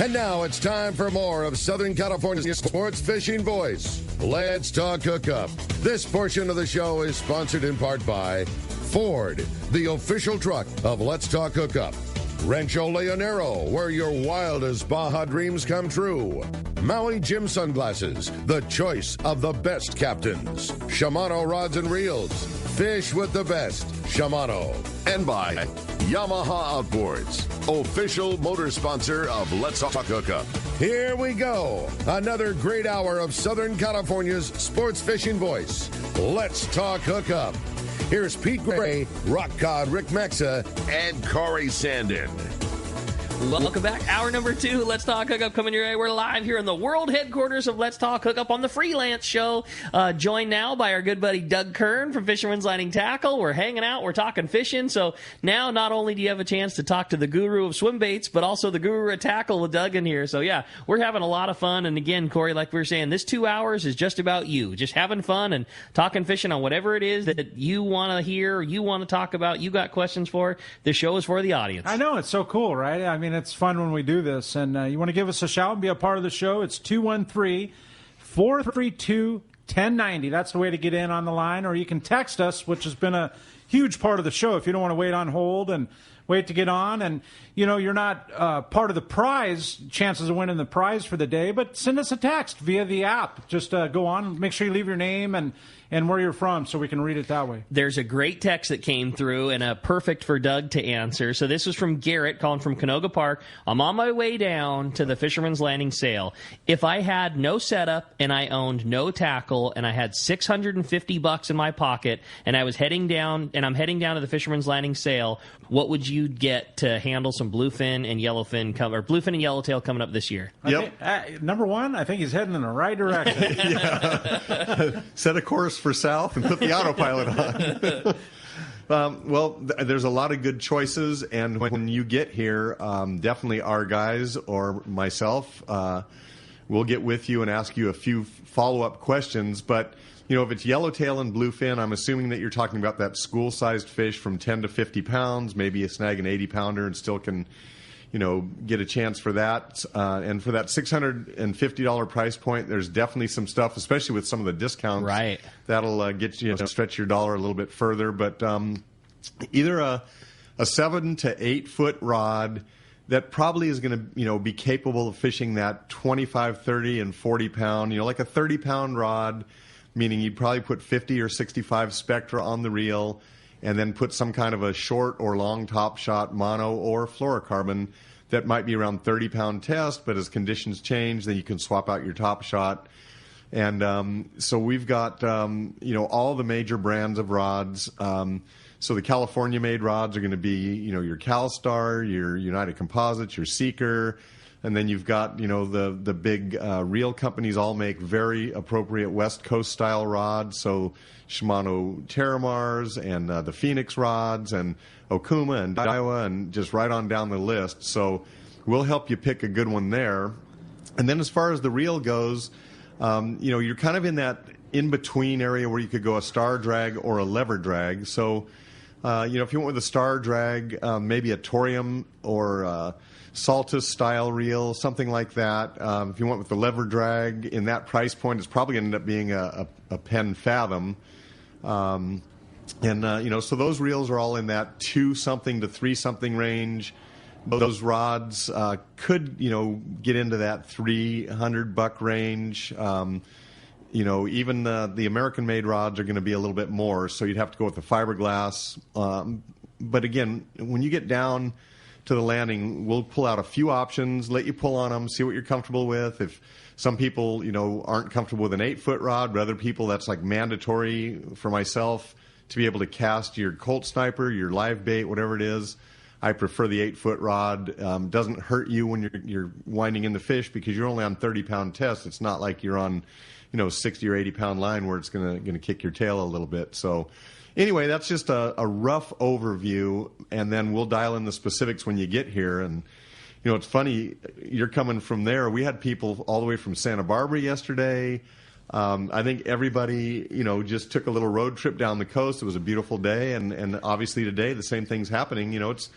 And now it's time for more of Southern California's sports fishing voice. Let's talk hookup. This portion of the show is sponsored in part by Ford, the official truck of Let's Talk Hookup. Rancho Leonero, where your wildest Baja dreams come true. Maui Jim Sunglasses, the choice of the best captains. Shimano Rods and Reels, fish with the best. Shimano. And by Yamaha Outboards, official motor sponsor of Let's Talk Hookup. Here we go. Another great hour of Southern California's sports fishing voice. Let's Talk Hookup. Here's Pete Gray, Rock Cod Rick Mexa, and Corey Sandin. Welcome back. Hour number 2, Let's Talk Hookup coming your way. We're live here in the world headquarters of Let's Talk Hookup on the Freelance Show. Joined now by our good buddy Doug Kern from Fisherman's Landing Tackle. We're hanging out. We're talking fishing. So now not only do you have a chance to talk to the guru of swim baits, but also the guru of tackle with Doug in here. So yeah, we're having a lot of fun. And again, Corey, like we were saying, this 2 hours is just about you. Just having fun and talking fishing on whatever it is that you want to hear, or you want to talk about, you got questions for. The show is for the audience. I know. It's so cool, right? I mean, it's fun when we do this. And you want to give us a shout and be a part of the show, it's 213-432-1090. That's the way to get in on the line. Or you can text us, which has been a huge part of the show if you don't want to wait on hold and wait to get on. And, you know, you're not part of the prize, chances of winning the prize for the day, but send us a text via the app. Just go on, make sure you leave your name and where you're from so we can read it that way. There's a great text that came through and perfect for Doug to answer. So this was from Garrett calling from Canoga Park. I'm on my way down to the Fisherman's Landing sale. If I had no setup and I owned no tackle and I had $650 in my pocket and I was heading down to the Fisherman's Landing sale, what would you get to handle some bluefin and yellowfin or bluefin and yellowtail coming up this year? Yep. Number one, I think he's heading in the right direction. Yeah. Set a course for south and put the autopilot on. Well, there's a lot of good choices, and when you get here, definitely our guys or myself will get with you and ask you a few follow-up questions. But, you know, if it's yellowtail and bluefin, I'm assuming that you're talking about that school-sized fish from 10 to 50 pounds, maybe you snag an 80-pounder and still can, you know, get a chance for that. And for that $650 price point, there's definitely some stuff, especially with some of the discounts. Right. That'll get you, stretch your dollar a little bit further. But either a 7 to 8 foot rod that probably is going to, be capable of fishing that 25, 30, and 40 pound, like a 30 pound rod, meaning you'd probably put 50 or 65 Spectra on the reel, and then put some kind of a short or long top shot mono or fluorocarbon that might be around 30-pound test, but as conditions change, then you can swap out your top shot. And so we've got, all the major brands of rods. So the California-made rods are going to be, your CalStar, your United Composites, your Seeker, and then you've got, the big reel companies all make very appropriate West Coast style rods. So Shimano Terramars and the Phoenix rods and Okuma and Daiwa and just right on down the list. So we'll help you pick a good one there. And then as far as the reel goes, you're kind of in that in-between area where you could go a star drag or a lever drag. So, if you went with a star drag, maybe a Torium or Saltus style reel, something like that. If you went with the lever drag in that price point, it's probably going to end up being a Penn Fathom. So those reels are all in that 2-something to 3-something range. Those rods could, get into that $300 range. Even the American-made rods are going to be a little bit more, so you'd have to go with the fiberglass. But again, when you get down to the landing, we'll pull out a few options, let you pull on them, see what you're comfortable with. If some people, aren't comfortable with an 8-foot rod, but other people, that's like mandatory for myself to be able to cast your Colt Sniper, your live bait, whatever it is. I prefer the 8-foot rod. Doesn't hurt you when you're winding in the fish because you're only on 30-pound test. It's not like you're on, 60 or 80-pound line where it's gonna kick your tail a little bit. So anyway, that's just a rough overview, and then we'll dial in the specifics when you get here. And it's funny, you're coming from there. We had people all the way from Santa Barbara yesterday. I think everybody, just took a little road trip down the coast. It was a beautiful day, and obviously today the same thing's happening.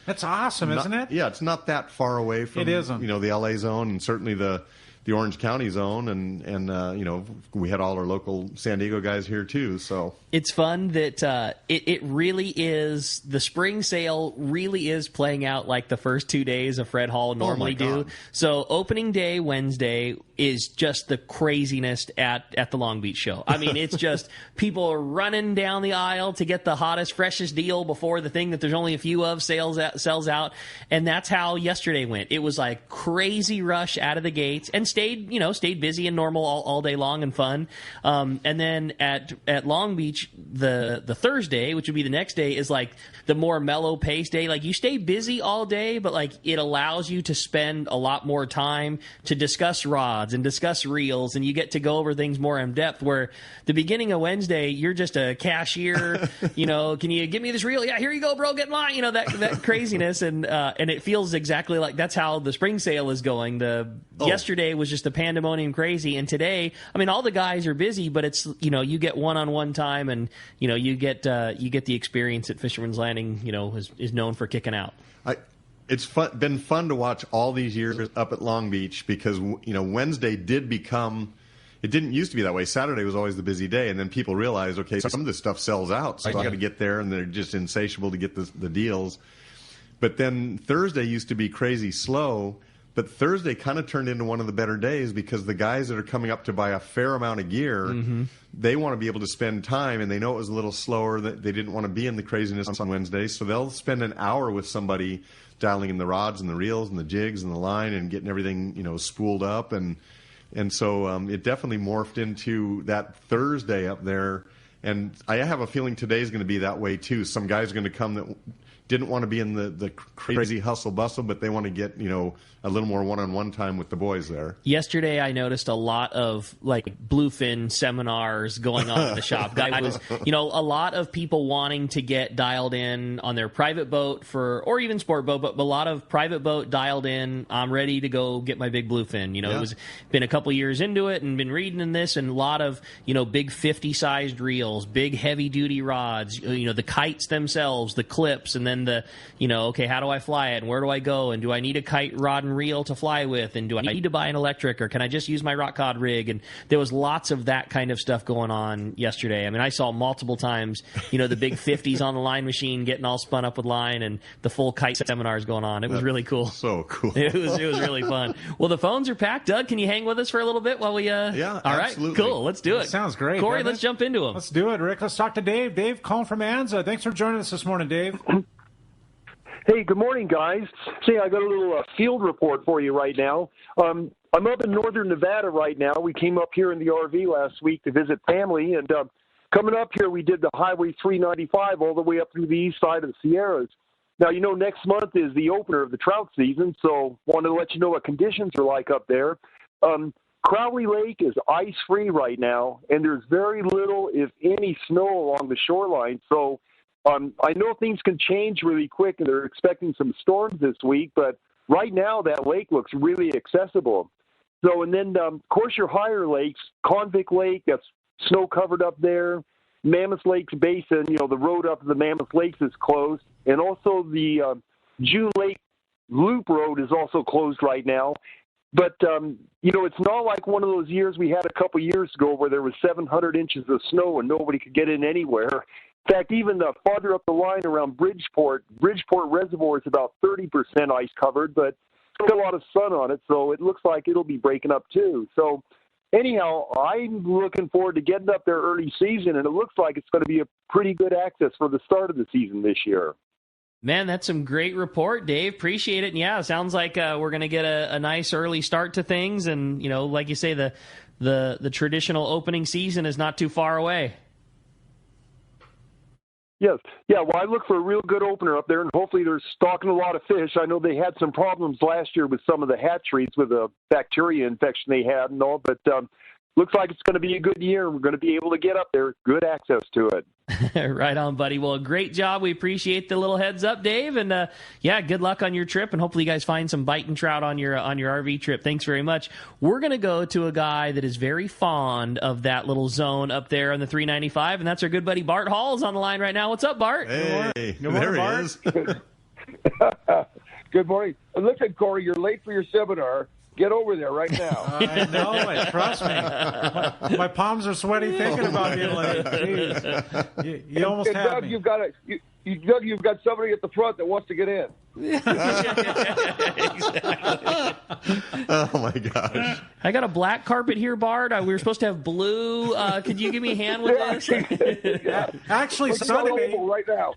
That's awesome, isn't it? Yeah, it's not that far away from it isn't. The LA zone, and certainly the Orange County zone, and we had all our local San Diego guys here too. So it's fun that it really is, the spring sale really is playing out like the first 2 days of Fred Hall normally do. So opening day Wednesday is just the craziness at the Long Beach show. I mean, it's just people are running down the aisle to get the hottest, freshest deal before the thing that there's only a few of sells out. And that's how yesterday went. It was like crazy rush out of the gates, and stayed busy and normal all day long and fun. And then at Long Beach, the Thursday, which would be the next day, is like the more mellow pace day. Like, you stay busy all day, but like it allows you to spend a lot more time to discuss rods and discuss reels, and you get to go over things more in depth. Where the beginning of Wednesday, you're just a cashier. Can you give me this reel? Yeah, here you go, bro. Get mine. That craziness, and it feels exactly like that's how the spring sale is going. Yesterday was just a pandemonium crazy, and today, I mean, all the guys are busy, but it's you get one-on-one time, and you get the experience that Fisherman's Landing is known for kicking out. It's been fun to watch all these years up at Long Beach, because Wednesday did become. It didn't used to be that way. Saturday was always the busy day, and then people realized, okay, some of this stuff sells out, so I got to get there, and they're just insatiable to get the deals. But then Thursday used to be crazy slow. But Thursday kind of turned into one of the better days, because the guys that are coming up to buy a fair amount of gear, they want to be able to spend time, and they know it was a little slower. That they didn't want to be in the craziness on Wednesday, so they'll spend an hour with somebody dialing in the rods and the reels and the jigs and the line and getting everything spooled up, and so it definitely morphed into that Thursday up there. And I have a feeling today's going to be that way too. Some guys are going to come that didn't want to be in the crazy hustle bustle, but they want to get a little more one-on-one time with the boys there. Yesterday, I noticed a lot of like bluefin seminars going on in the shop. Guy was, a lot of people wanting to get dialed in on their private boat or even sport boat, but a lot of private boat dialed in. I'm ready to go get my big bluefin. It was been a couple years into it and been reading in this, and a lot of big 50-sized reels, big heavy-duty rods. The kites themselves, the clips, and then okay, how do I fly it, and where do I go, and do I need a kite rod and reel to fly with, and do I need to buy an electric, or can I just use my rock cod rig? And there was lots of that kind of stuff going on yesterday. I mean, I saw multiple times, the big 50s on the line machine getting all spun up with line, and the full kite seminars going on. It was really cool. So cool. It was really fun. Well, the phones are packed. Doug, can you hang with us for a little bit while we Yeah, all absolutely. Right, cool. Let's do it. That sounds great. Corey, let's jump into them. Let's do it, Rick. Let's talk to Dave. Dave, calling from Anza. Thanks for joining us this morning, Dave. Hey, good morning, guys. Say, I got a little field report for you right now. I'm up in northern Nevada right now. We came up here in the RV last week to visit family, and coming up here, we did the Highway 395 all the way up through the east side of the Sierras. Now, next month is the opener of the trout season, so wanted to let you know what conditions are like up there. Crowley Lake is ice-free right now, and there's very little, if any, snow along the shoreline, so I know things can change really quick, and they're expecting some storms this week, but right now that lake looks really accessible. So, and then, of course, your higher lakes, Convict Lake, that's snow-covered up there. Mammoth Lakes Basin, the road up to the Mammoth Lakes is closed. And also the June Lake Loop Road is also closed right now. But, it's not like one of those years we had a couple years ago where there was 700 inches of snow and nobody could get in anywhere. In fact, even farther up the line around Bridgeport Reservoir is about 30% ice covered, but still a lot of sun on it, so it looks like it'll be breaking up too. So anyhow, I'm looking forward to getting up there early season, and it looks like it's going to be a pretty good access for the start of the season this year. Man, that's some great report, Dave. Appreciate it. And yeah, it sounds like we're going to get a nice early start to things, and like you say, the traditional opening season is not too far away. Yes. Yeah, well, I look for a real good opener up there, and hopefully they're stocking a lot of fish. I know they had some problems last year with some of the hatcheries with a bacteria infection they had and all, but looks like it's going to be a good year. We're going to be able to get up there. Good access to it. Right on, buddy. Well, great job. We appreciate the little heads up, Dave. And yeah, good luck on your trip. And hopefully you guys find some biting trout on your RV trip. Thanks very much. We're going to go to a guy that is very fond of that little zone up there on the 395, and that's our good buddy Bart Hall's on the line right now. What's up, Bart? Hey, good morning, there he is. Good morning. Listen, Corey, you're late for your seminar. Get over there right now. I know it. Trust me. My palms are sweaty thinking about being late. Jeez. You almost and had Doug, me. Doug, you've got somebody at the front that wants to get in. Oh, my gosh. I got a black carpet here, Bart. We were supposed to have blue. Could you give me a hand with this? Actually, Sunday, right now.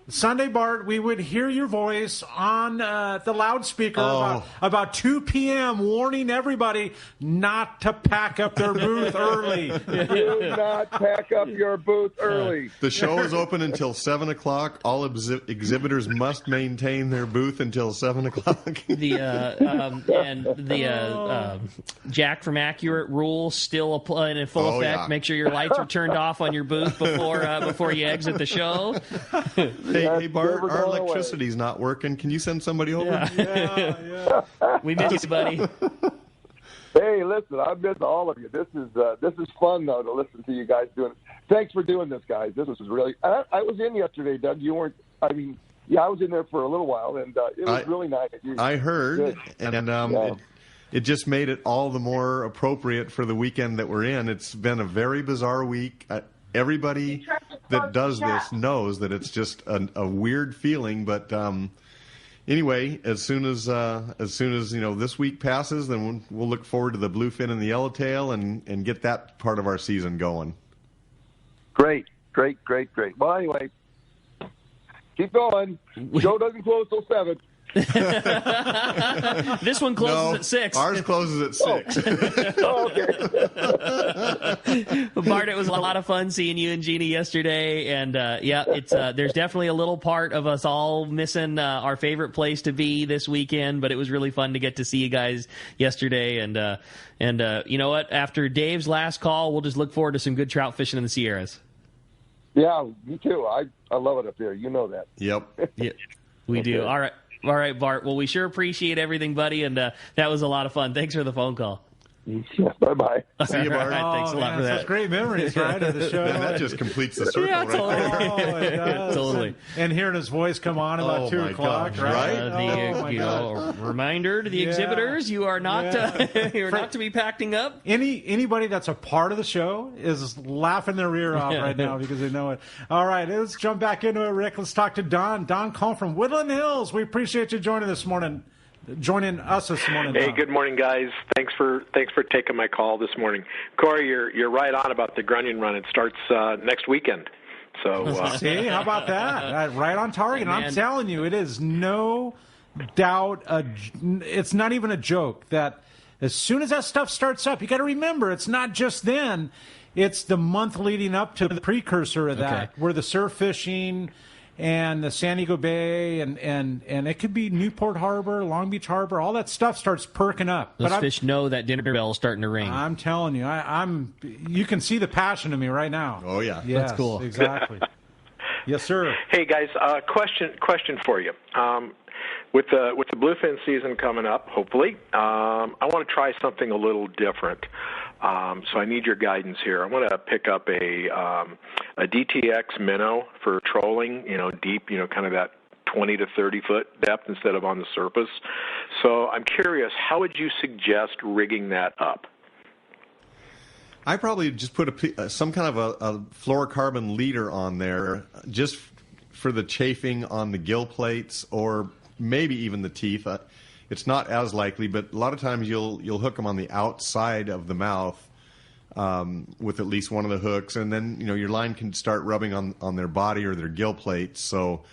Sunday, Bart, we would hear your voice on the loudspeaker about 2 p.m. warning everybody not to pack up their booth early. Do not pack up your booth early. The show is open until 7 o'clock. All exhibitors must maintain their booth until 7 o'clock. The Jack from Accurate rule still in full effect. Yeah. Make sure your lights are turned off on your booth before you exit the show. Hey, Bart, our electricity's not working. Can you send somebody over? Yeah. We miss you, buddy. Hey, listen, I miss all of you. This is fun, though, to listen to you guys doing it. Thanks for doing this, guys. This was really – I was in yesterday, Doug. You weren't – I mean, yeah, I was in there for a little while, and it was really nice. I heard, it just made it all the more appropriate for the weekend that we're in. It's been a very bizarre week. Everybody that does this knows that it's just a weird feeling, but anyway, as soon as this week passes, then we'll look forward to the bluefin and the yellowtail and get that part of our season going. Great. Well, anyway, keep going. Show doesn't close till 7. This one closes at 6. Ours closes at 6. Okay. Bart, it was a lot of fun seeing you and Jeannie yesterday, and it's there's definitely a little part of us all missing our favorite place to be this weekend, but it was really fun to get to see you guys yesterday, and you know what? After Dave's last call, we'll just look forward to some good trout fishing in the Sierras. Yeah, me too. I love it up there. You know that. Yep. Yeah, we do. All right, Bart. Well, we sure appreciate everything, buddy, and that was a lot of fun. Thanks for the phone call. Yeah, bye-bye. See you, Bart. Thanks a lot for that. Such great memories, right, of the show. And that just completes the circle Yeah, right there. Oh, it does. Totally. And hearing his voice come on about 2 o'clock, gosh, right? Reminder to the exhibitors: you are not you are not to be packing up. Anybody that's a part of the show is laughing their ear off right now because they know it. All right, let's jump back into it, Rick. Let's talk to Don. Don calling from Woodland Hills. We appreciate you joining us this morning. Hey, good morning, guys. Thanks for taking my call this morning. Corey, you're right on about the grunion run. It starts next weekend. So see, how about that? Right on target. And I'm telling you, it is no doubt. It's not even a joke that as soon as that stuff starts up, you got to remember it's not just then. It's the month leading up to the precursor of that, where the surf fishing and the San Diego Bay, and it could be Newport Harbor, Long Beach Harbor, all that stuff starts perking up. Those fish know that dinner bell is starting to ring. I'm telling you, you can see the passion in me right now. Oh, yeah. Yes, that's cool. Exactly. Yes, sir. Hey, guys, question for you. With the bluefin season coming up, hopefully, I want to try something a little different. So I need your guidance here. I want to pick up a DTX minnow for trolling, deep, kind of that 20 to 30 foot depth instead of on the surface. So I'm curious, how would you suggest rigging that up? I probably just put some kind of a fluorocarbon leader on there just for the chafing on the gill plates or maybe even the teeth. It's not as likely, but a lot of times you'll hook them on the outside of the mouth with at least one of the hooks, and then your line can start rubbing on their body or their gill plates. So,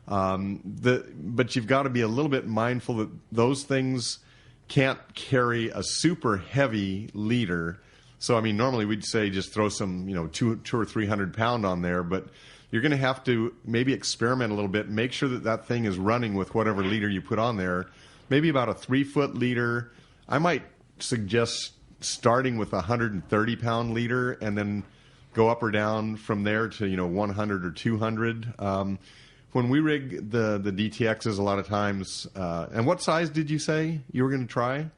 but you've got to be a little bit mindful that those things can't carry a super heavy leader. So, I mean, normally we'd say just throw some 200 or 300 pound on there, but you're going to have to maybe experiment a little bit, make sure that thing is running with whatever leader you put on there. Maybe about a 3-foot leader. I might suggest starting with a 130-pound leader and then go up or down from there to 100 or 200. When we rig the DTXs, a lot of times, and what size did you say you were going to try?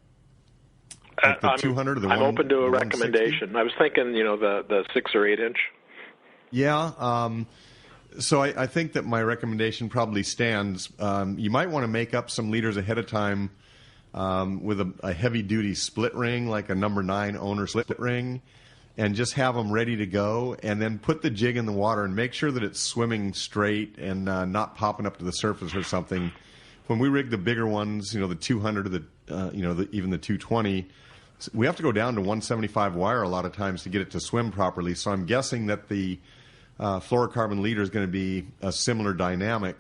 Like the 200 or the I'm open to a recommendation. I was thinking, the 6 or 8 inch. Yeah. So I think that my recommendation probably stands. You might want to make up some leaders ahead of time with a heavy-duty split ring, like a number 9 owner split ring, and just have them ready to go, and then put the jig in the water and make sure that it's swimming straight and not popping up to the surface or something. When we rig the bigger ones, the 200 or even the 220, we have to go down to 175 wire a lot of times to get it to swim properly. So I'm guessing that the fluorocarbon leader is going to be a similar dynamic.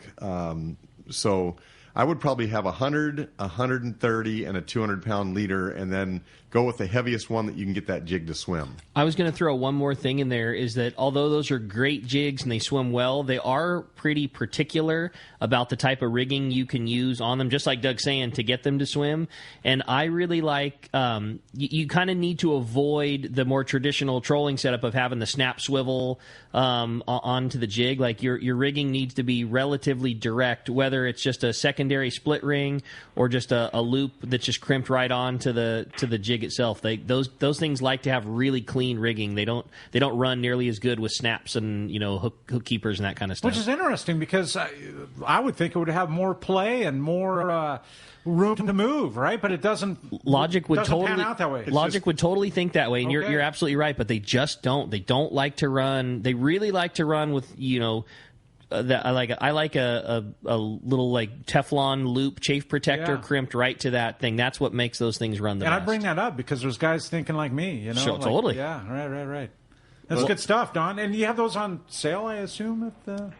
So I would probably have 100, 130, and a 200-pound leader, and then go with the heaviest one that you can get that jig to swim. I was going to throw one more thing in there, is that although those are great jigs and they swim well, they are pretty particular about the type of rigging you can use on them, just like Doug's saying, to get them to swim. And I really like, you kind of need to avoid the more traditional trolling setup of having the snap swivel onto the jig. Like your rigging needs to be relatively direct, whether it's just a secondary split ring or just a loop that's just crimped right on to the jig itself. Those things like to have really clean rigging. They don't run nearly as good with snaps and hook keepers and that kind of stuff. Which is interesting, because I would think it would have more play and more room to move, right? But it doesn't. Logic would totally pan out that way. Logic would totally think that way, and Okay. you're absolutely right. But they just don't. They don't like to run. They really like to run with I like a little like Teflon loop chafe protector crimped right to that thing. That's what makes those things run the best. And I bring that up because there's guys thinking like me, Sure, totally. Yeah, right. That's good stuff, Don. And you have those on sale, I assume, at the...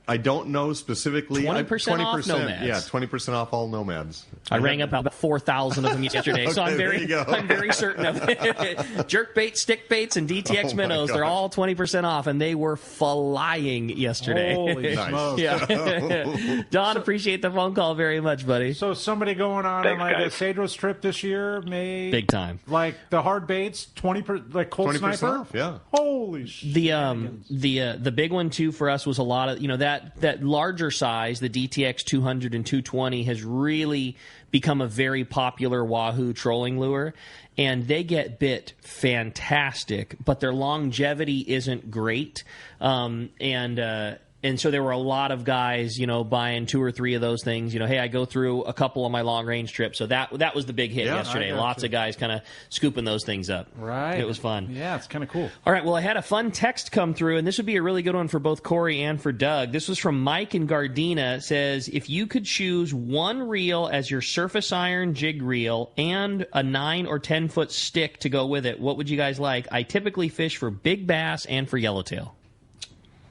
I don't know specifically. 20% off Nomads. Yeah, 20% off all Nomads. I rang up about 4,000 of them yesterday, so I'm there you go. I'm very certain of it. Jerk bait, stick baits, and DTX minnows, they're all 20% off, and they were flying yesterday. Holy smokes. Yeah. Don, appreciate the phone call very much, buddy. So somebody going on Thanks, like guys. a Cedros trip this year may... Big time. Like the hard baits, 20%, like Cold 20% Sniper? off, yeah. Holy shit. The big one too for us was a lot of that larger size, the DTX 200 and 220 has really become a very popular Wahoo trolling lure, and they get bit fantastic, but their longevity isn't great, and so there were a lot of guys, buying 2 or 3 of those things. Hey, I go through a couple of my long range trips. So that was the big hit yesterday. Lots of guys kind of scooping those things up. Right. It was fun. Yeah, it's kind of cool. All right, well, I had a fun text come through, and this would be a really good one for both Corey and for Doug. This was from Mike in Gardena. It says, if you could choose one reel as your surface iron jig reel and a 9 or 10-foot stick to go with it, what would you guys like? I typically fish for big bass and for yellowtail.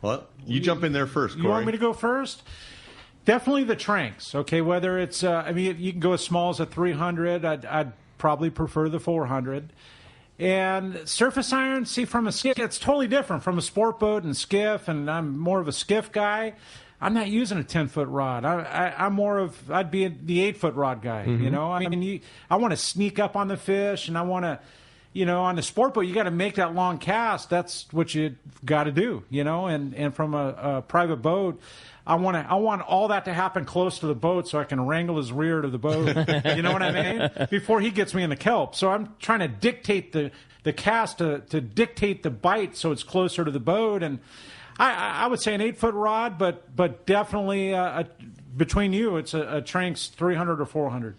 Well, you jump in there first, Corey. You want me to go first? Definitely the Tranks, okay? Whether it's, you can go as small as a 300. I'd probably prefer the 400. And surface iron, see, from a skiff, it's totally different from a sport boat and skiff, and I'm more of a skiff guy. I'm not using a 10-foot rod. I'd be the 8-foot rod guy, I want to sneak up on the fish, and I want to... on the sport boat, you got to make that long cast. That's what you got to do, And from a private boat, I want all that to happen close to the boat so I can wrangle his rear to the boat. You know what I mean? Before he gets me in the kelp. So I'm trying to dictate the cast to dictate the bite so it's closer to the boat. And I would say an 8-foot rod, but definitely between you, it's a Tranks 300 or 400.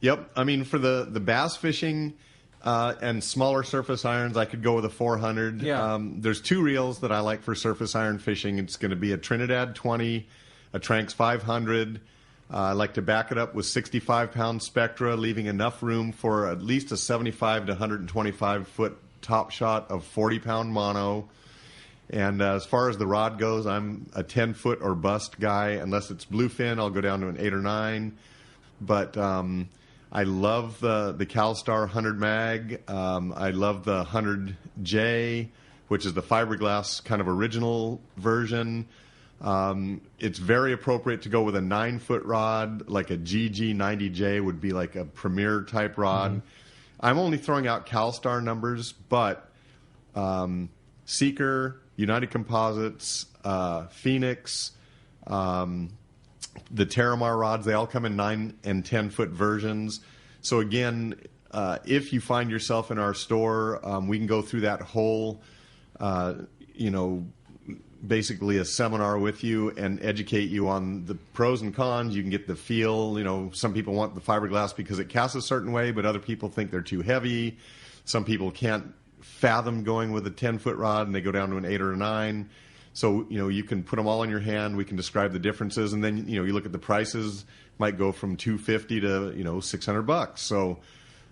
Yep. I mean, for the bass fishing. And smaller surface irons, I could go with a 400. Yeah. There's 2 reels that I like for surface iron fishing. It's going to be a Trinidad 20, a Tranks 500. I like to back it up with 65-pound Spectra, leaving enough room for at least a 75 to 125-foot top shot of 40-pound mono. And as far as the rod goes, I'm a 10-foot or bust guy. Unless it's bluefin, I'll go down to an 8 or 9. But... I love the CalStar 100 mag. I love the 100J, which is the fiberglass kind of original version. It's very appropriate to go with a 9-foot rod, like a GG90J would be like a premier type rod. I'm only throwing out CalStar numbers, but Seeker, United Composites, Phoenix, the Terramar rods, they all come in 9 and 10 foot versions. So again, if you find yourself in our store, we can go through that whole, basically a seminar with you and educate you on the pros and cons. You can get the feel. Some people want the fiberglass because it casts a certain way, but other people think they're too heavy. Some people can't fathom going with a 10-foot rod, and they go down to an 8 or a 9. So, you can put them all in your hand. We can describe the differences, and then, you look at the prices. Might go from $250 to, $600. So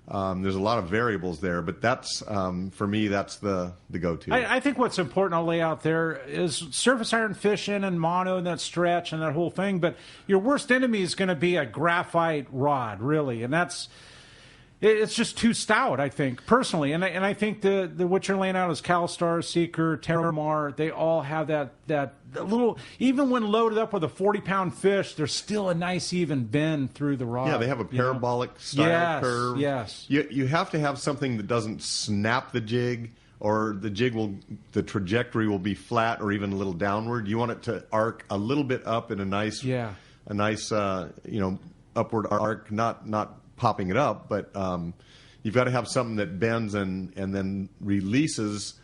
there's a lot of variables there, but that's, for me, that's the go-to. I think what's important I'll lay out there is surface iron fishing and mono and that stretch and that whole thing, but your worst enemy is going to be a graphite rod, really, and it's just too stout, I think, personally. And I think the what you're laying out is CalStar, Seeker, Terramar. They all have that little, even when loaded up with a 40-pound fish, there's still a nice even bend through the rod. Yeah, they have a parabolic style curve. Yes. You have to have something that doesn't snap the jig, or the trajectory will be flat or even a little downward. You want it to arc a little bit up in a nice upward arc, not popping it up, but you've got to have something that bends and then releases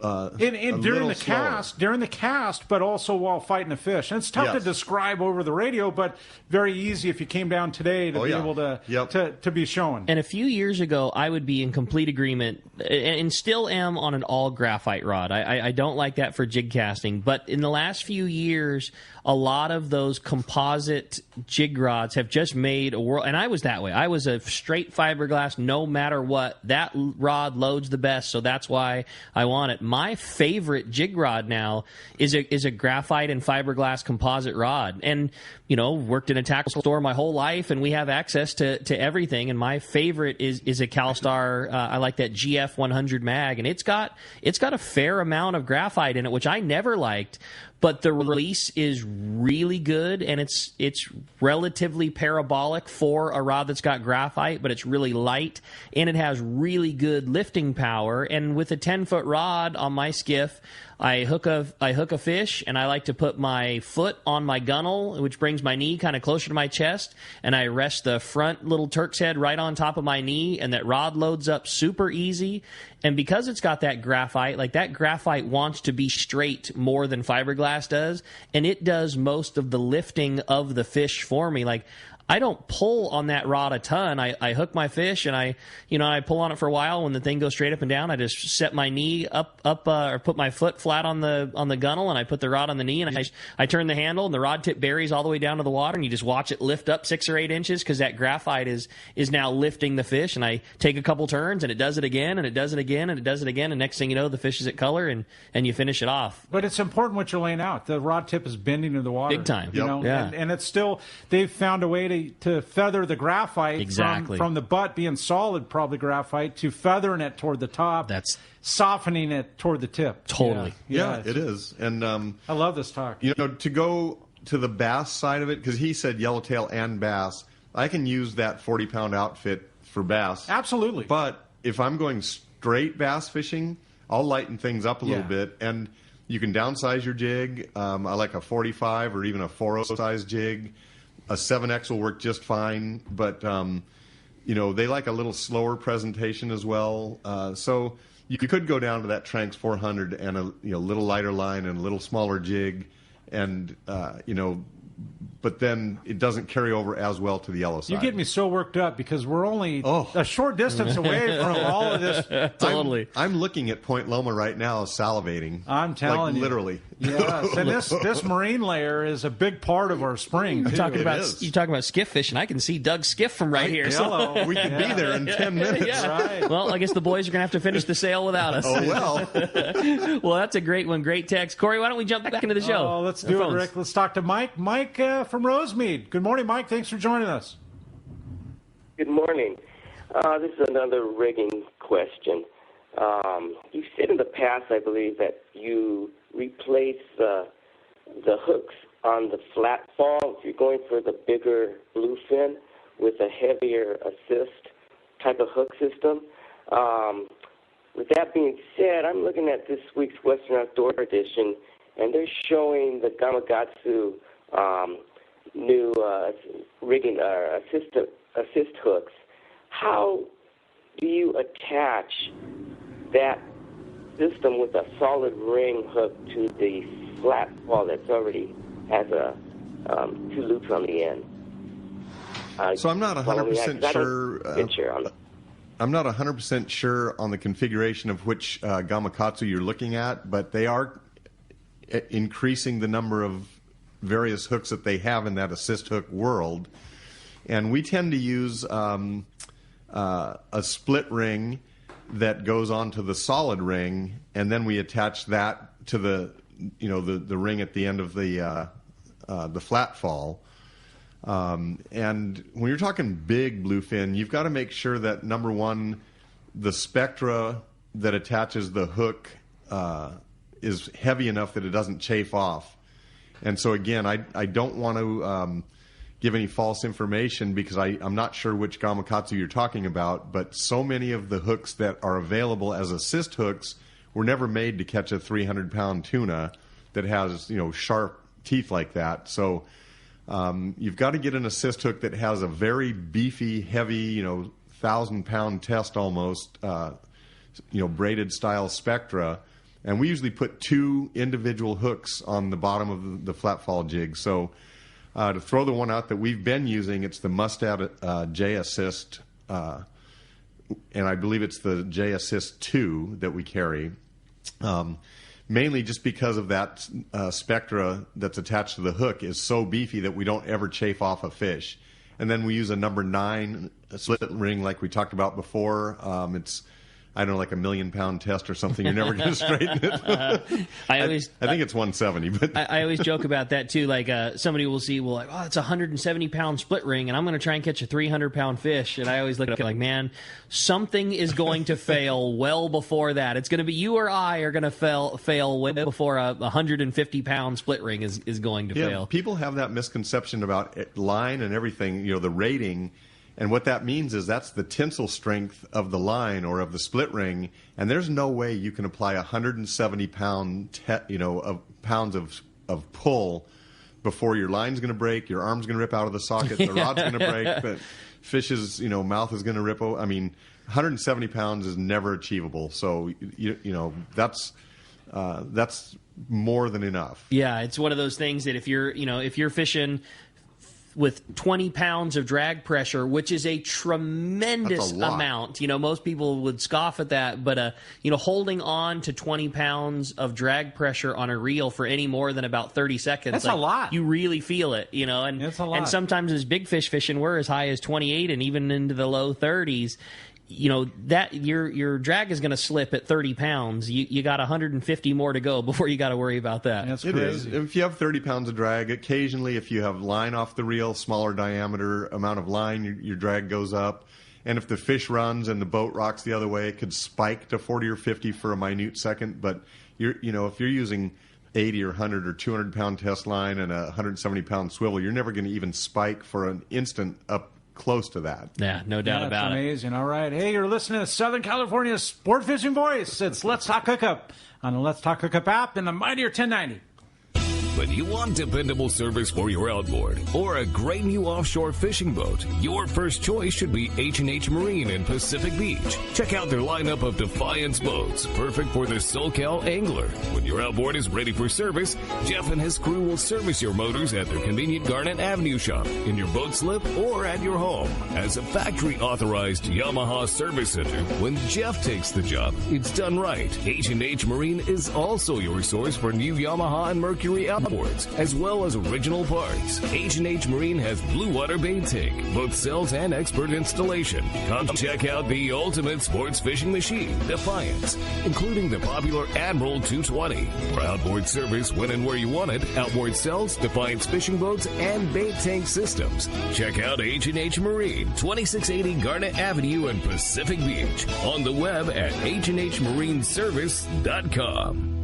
during the cast, but also while fighting a fish. And it's tough to describe over the radio, but very easy if you came down today to be able to be shown. And a few years ago, I would be in complete agreement, and still am, on an all graphite rod. I don't like that for jig casting, but in the last few years, a lot of those composite jig rods have just made a world. And I was that way. I was a straight fiberglass, no matter what. That rod loads the best, so that's why I want it. My favorite jig rod now is a graphite and fiberglass composite rod. And, worked in a tackle store my whole life, and we have access to everything. And my favorite is a CalStar. I like that GF 100 mag, and it's got a fair amount of graphite in it, which I never liked. But the release is really good, and it's relatively parabolic for a rod that's got graphite, but it's really light, and it has really good lifting power. And with a 10-foot rod on my skiff, I hook a fish, and I like to put my foot on my gunnel, which brings my knee kind of closer to my chest, and I rest the front little Turk's head right on top of my knee, and that rod loads up super easy. And because it's got that graphite, like that graphite wants to be straight more than fiberglass does, and it does most of the lifting of the fish for me. Like, I don't pull on that rod a ton. I hook my fish, and I pull on it for a while. When the thing goes straight up and down, I just set my knee up, or put my foot flat on the gunnel, and I put the rod on the knee, and I turn the handle, and the rod tip buries all the way down to the water, and you just watch it lift up 6 or 8 inches because that graphite is now lifting the fish. And I take a couple turns, and it does it again, and it does it again, and it does it again, and next thing you know, the fish is at color, and you finish it off. But it's important what you're laying out. The rod tip is bending in the water, big time. And it's still, they've found a way to feather the graphite from the butt being solid, probably graphite, to feathering it toward the top. That's softening it toward the tip. Totally. Yeah, it is. And I love this talk. To go to the bass side of it, because he said yellowtail and bass, I can use that 40-pound outfit for bass. Absolutely. But if I'm going straight bass fishing, I'll lighten things up a little bit, and you can downsize your jig. I like a 45 or even a 4.0 size jig. A 7X will work just fine, but they like a little slower presentation as well. So you could go down to that Tranx 400 and a little lighter line and a little smaller jig, and but then it doesn't carry over as well to the yellow side. You get me so worked up because we're only a short distance away from all of this. Totally. I'm looking at Point Loma right now, salivating. I'm telling you. Literally. Yes, and this marine layer is a big part of our spring, too. You talk about skiff fishing. I can see Doug's skiff from right here. Hello. We could be there in 10 minutes. Yeah. Right. Well, I guess the boys are going to have to finish the sail without us. Oh, well. Well, that's a great one. Great text. Corey, why don't we jump back into the show? Oh, let's do it, Rick. Let's talk to Mike. Mike from Rosemead. Good morning, Mike. Thanks for joining us. Good morning. This is another rigging question. You said in the past, I believe, that you replace the hooks on the flat fall if you're going for the bigger bluefin with a heavier assist type of hook system. With that being said, I'm looking at this week's Western Outdoor Edition, and they're showing the Gamakatsu new rigging assist hooks. How do you attach that system with a solid ring hook to the flat ball that's already has a 2 loops on the end? So I'm not 100% sure. I'm not 100% sure on the configuration of which Gamakatsu you're looking at, but they are increasing the number of various hooks that they have in that assist hook world. And we tend to use a split ring that goes onto the solid ring, and then we attach that to the ring at the end of the flat fall. And when you're talking big bluefin, you've got to make sure that, number one, the Spectra that attaches the hook is heavy enough that it doesn't chafe off. And so, again, I don't want to give any false information because I'm not sure which Gamakatsu you're talking about, but so many of the hooks that are available as assist hooks were never made to catch a 300-pound tuna that has, sharp teeth like that. So you've got to get an assist hook that has a very beefy, heavy, 1,000-pound test almost, braided style Spectra. And we usually put 2 individual hooks on the bottom of the flat fall jig. So to throw the one out that we've been using, it's the Mustad J Assist, and I believe it's the J Assist 2 that we carry. Mainly just because of that Spectra that's attached to the hook is so beefy that we don't ever chafe off a fish. And then we use a number 9 split ring like we talked about before. It's, I don't know, like a 1,000,000-pound test or something. You're never going to straighten it. I think it's 170. But I always joke about that too. Like somebody will see, it's a 170-pound split ring, and I'm going to try and catch a 300-pound fish. And I always look at it like, man, something is going to fail well before that. It's going to be you or I are going to fail way before a 150-pound split ring is going to fail. People have that misconception about line and everything. The rating. And what that means is that's the tensile strength of the line or of the split ring, and there's no way you can apply 170 pounds of pull before your line's going to break, your arm's going to rip out of the socket, the rod's going to break, the fish's mouth is going to rip. 170 pounds is never achievable. So that's more than enough. Yeah, it's one of those things that if you're fishing with 20 pounds of drag pressure, which is a tremendous amount. Most people would scoff at that, but holding on to 20 pounds of drag pressure on a reel for any more than about 30 seconds, that's a lot. You really feel it, and it's a lot. And sometimes as big fish fishing, we're as high as 28 and even into the low 30s. That your drag is going to slip at 30 pounds. You got 150 more to go before you got to worry about that. That's crazy. It is. If you have 30 pounds of drag, occasionally if you have line off the reel, smaller diameter amount of line, your drag goes up. And if the fish runs and the boat rocks the other way, it could spike to 40 or 50 for a minute second. But if you're using 80 or 100 or 200 pound test line and a 170 pound swivel, you're never going to even spike for an instant up close to that. Yeah, no doubt about it. That's amazing. All right. Hey, you're listening to Southern California's sport fishing voice. It's Let's Talk Hookup on the Let's Talk Hookup app and the Mightier 1090. When you want dependable service for your outboard or a great new offshore fishing boat, your first choice should be H&H Marine in Pacific Beach. Check out their lineup of Defiance boats, perfect for the SoCal angler. When your outboard is ready for service, Jeff and his crew will service your motors at their convenient Garnet Avenue shop, in your boat slip, or at your home. As a factory-authorized Yamaha service center, when Jeff takes the job, it's done right. H&H Marine is also your source for new Yamaha and Mercury outboards, as well as original parts. H&H Marine has blue water bait tank, both sales and expert installation. Come check out the ultimate sports fishing machine, Defiance, including the popular Admiral 220. For outboard service when and where you want it, outboard cells, Defiance fishing boats, and bait tank systems. Check out H&H Marine, 2680 Garnet Avenue in Pacific Beach. On the web at hnhmarineservice.com.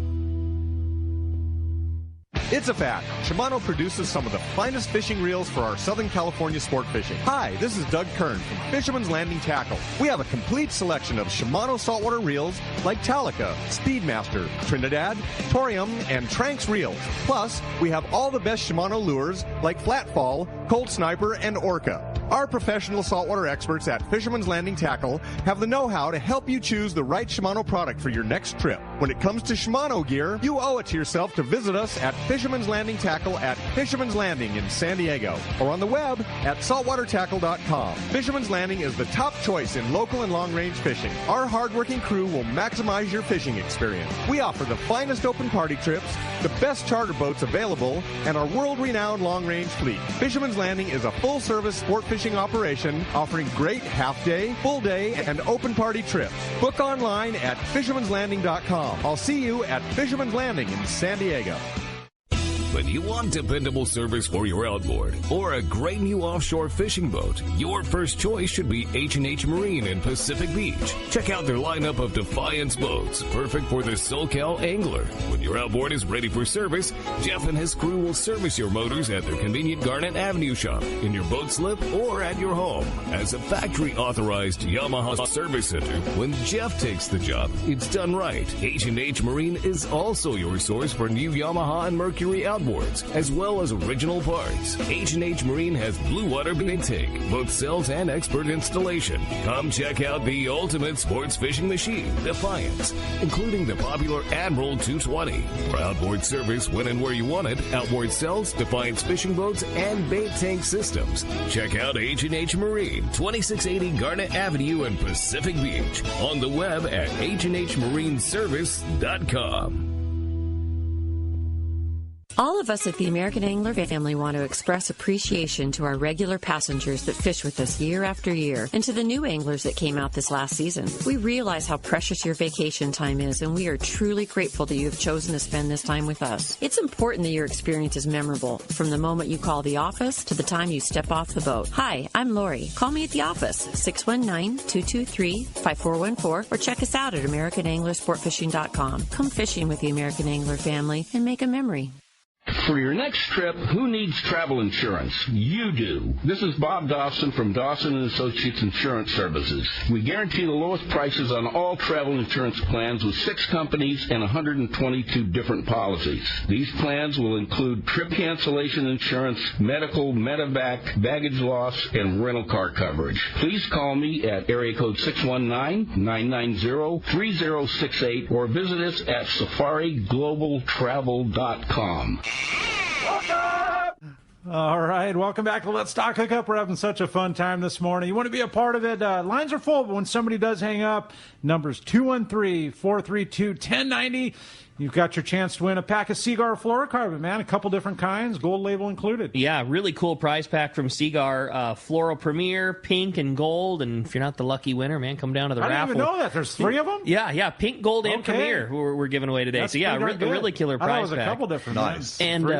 It's a fact. Shimano produces some of the finest fishing reels for our Southern California sport fishing. Hi, this is Doug Kern from Fisherman's Landing Tackle. We have a complete selection of Shimano saltwater reels like Talica, Speedmaster, Trinidad, Torium, and Tranx reels. Plus, we have all the best Shimano lures like Flatfall, Cold Sniper, and Orca. Our professional saltwater experts at Fisherman's Landing Tackle have the know-how to help you choose the right Shimano product for your next trip. When it comes to Shimano gear, you owe it to yourself to visit us at Fisherman's Landing Tackle at Fisherman's Landing in San Diego or on the web at saltwatertackle.com. Fisherman's Landing is the top choice in local and long-range fishing. Our hard-working crew will maximize your fishing experience. We offer the finest open party trips, the best charter boats available, and our world-renowned long-range fleet. Fisherman's Landing is a full-service sport fishing operation offering great half-day, full-day, and open party trips. Book online at fishermanslanding.com. I'll see you at Fisherman's Landing in San Diego. When you want dependable service for your outboard or a great new offshore fishing boat, your first choice should be H&H Marine in Pacific Beach. Check out their lineup of Defiance boats, perfect for the SoCal angler. When your outboard is ready for service, Jeff and his crew will service your motors at their convenient Garnet Avenue shop, in your boat slip, or at your home. As a factory-authorized Yamaha service center, when Jeff takes the job, it's done right. H&H Marine is also your source for new Yamaha and Mercury outboards, as well as original parts. H&H Marine has blue water intake, both sales and expert installation. Come check out the ultimate sports fishing machine, Defiance, including the popular Admiral 220. For outboard service when and where you want it, outboard cells, Defiance fishing boats, and bait tank systems. Check out H&H Marine, 2680 Garnet Avenue in Pacific Beach. On the web at HNHMarineservice.com. All of us at the American Angler family want to express appreciation to our regular passengers that fish with us year after year, and to the new anglers that came out this last season. We realize how precious your vacation time is, and we are truly grateful that you have chosen to spend this time with us. It's important that your experience is memorable, from the moment you call the office to the time you step off the boat. Hi, I'm Lori. Call me at the office, 619-223-5414, or check us out at AmericanAnglerSportFishing.com. Come fishing with the American Angler family and make a memory. For your next trip, who needs travel insurance? You do. This is Bob Dawson from Dawson & Associates Insurance Services. We guarantee the lowest prices on all travel insurance plans with 6 companies and 122 different policies. These plans will include trip cancellation insurance, medical, medevac, baggage loss, and rental car coverage. Please call me at area code 619-990-3068 or visit us at safariglobaltravel.com. All right, welcome back to Let's Talk Hookup. We're having such a fun time this morning. You want to be a part of it? Lines are full, but when somebody does hang up, number's 213-432-1090. You've got your chance to win a pack of Seagar fluorocarbon, man. A couple different kinds, gold label included. Yeah, really cool prize pack from Seagar. Floral Premier, pink and gold. And if you're not the lucky winner, man, come down to the raffle. I didn't even know that. There's 3 of them? Yeah, pink, gold, and Premier we're giving away today. That's so, yeah, really killer prize pack. I thought it was a couple different ones. And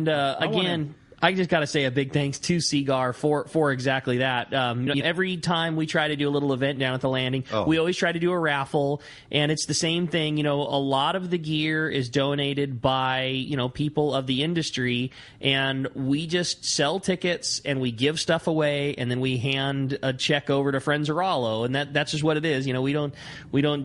again, I just got to say a big thanks to Seagar for exactly that. Every time we try to do a little event down at the landing, we always try to do a raffle, and it's the same thing. A lot of the gear is donated by, people of the industry, and we just sell tickets and we give stuff away, and then we hand a check over to Friends of Rollo, and that's just what it is. We don't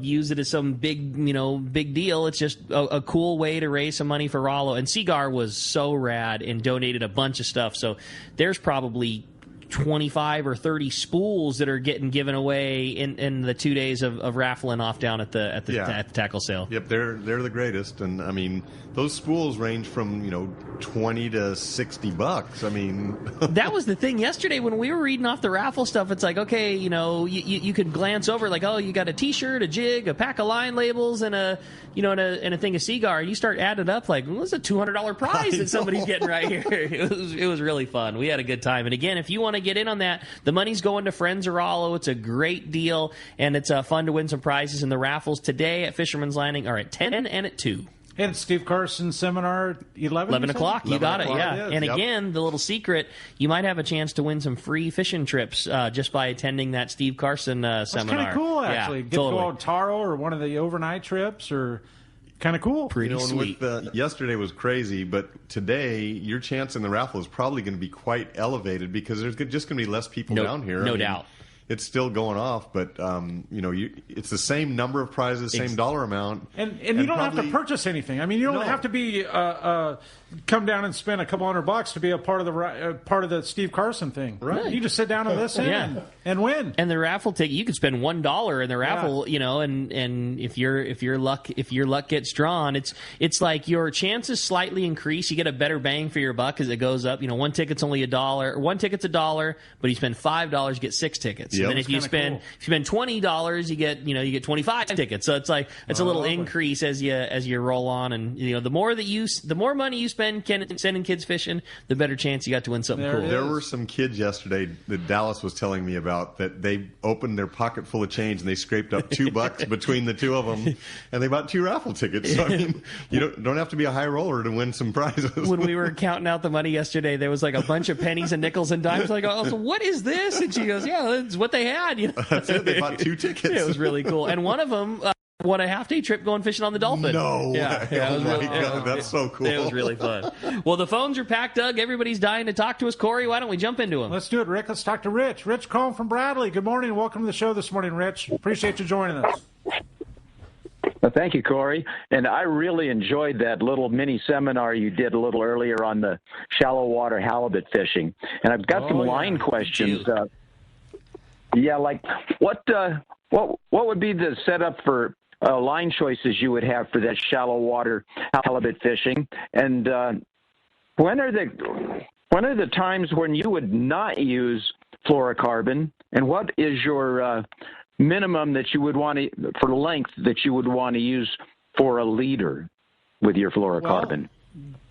use it as some big deal. It's just a cool way to raise some money for Rollo. And Seagar was so rad and donated a bunch of stuff. So there's probably 25 or 30 spools that are getting given away in the 2 days of raffling off down at the tackle sale. Yep, they're the greatest, and I mean those spools range from $20 to $60. I mean, that was the thing yesterday when we were reading off the raffle stuff. It's like, okay, you could glance over like, oh, you got a T-shirt, a jig, a pack of line labels, and a thing of Seagar. You start adding it up like, well, it's a $200 prize that somebody's getting right here. It was really fun. We had a good time. And again, if you want to get in on that, the money's going to Friends of Rollo. It's a great deal, and it's fun to win some prizes. And the raffles today at Fisherman's Landing are at 10 and at 2. And Steve Carson's seminar, 11 o'clock. You got it, yeah. And again, the little secret, you might have a chance to win some free fishing trips just by attending that Steve Carson seminar. That's kind of cool, actually. Yeah, Get to go on Taro or one of the overnight trips or... kind of cool. Pretty sweet. Yesterday was crazy, but today your chance in the raffle is probably going to be quite elevated because there's just going to be less people down here. No doubt. It's still going off, but it's the same number of prizes, same dollar amount, and you don't have to purchase anything. I mean, you don't have to be come down and spend a couple $100 to be a part of the Steve Carson thing. Right. You just sit down and listen and win. And the raffle ticket, you could spend $1 in the raffle, and if your luck gets drawn, it's like your chances slightly increase. You get a better bang for your buck as it goes up. One ticket's only $1. One ticket's $1, but you spend $5, you get 6 tickets. Yep. And then if you spend $20, you get 25 tickets. So it's like a little increase as you roll on, and the more money you spend sending kids fishing, the better chance you got to win something cool. There were some kids yesterday that Dallas was telling me about that they opened their pocket full of change and they scraped up $2 between the two of them, and they bought 2 raffle tickets. So I mean, you don't have to be a high roller to win some prizes. When we were counting out the money yesterday, there was like a bunch of pennies and nickels and dimes. Like, oh, so what is this? And she goes, yeah, that's what they had. That's it. They bought 2 tickets. It was really cool. And one of them won a half-day trip going fishing on the Dolphin. No way. Oh, my God. That's so cool. It was really fun. Well, the phones are packed, Doug. Everybody's dying to talk to us. Corey, why don't we jump into them? Let's do it, Rick. Let's talk to Rich. Rich calling from Bradley. Good morning. Welcome to the show this morning, Rich. Appreciate you joining us. Well, thank you, Corey. And I really enjoyed that little mini seminar you did a little earlier on the shallow water halibut fishing. And I've got some line questions. Like what would be the setup for line choices you would have for that shallow water halibut fishing? And when are the times when you would not use fluorocarbon? And what is your minimum that you would want to, for length, that you would want to use for a leader with your fluorocarbon?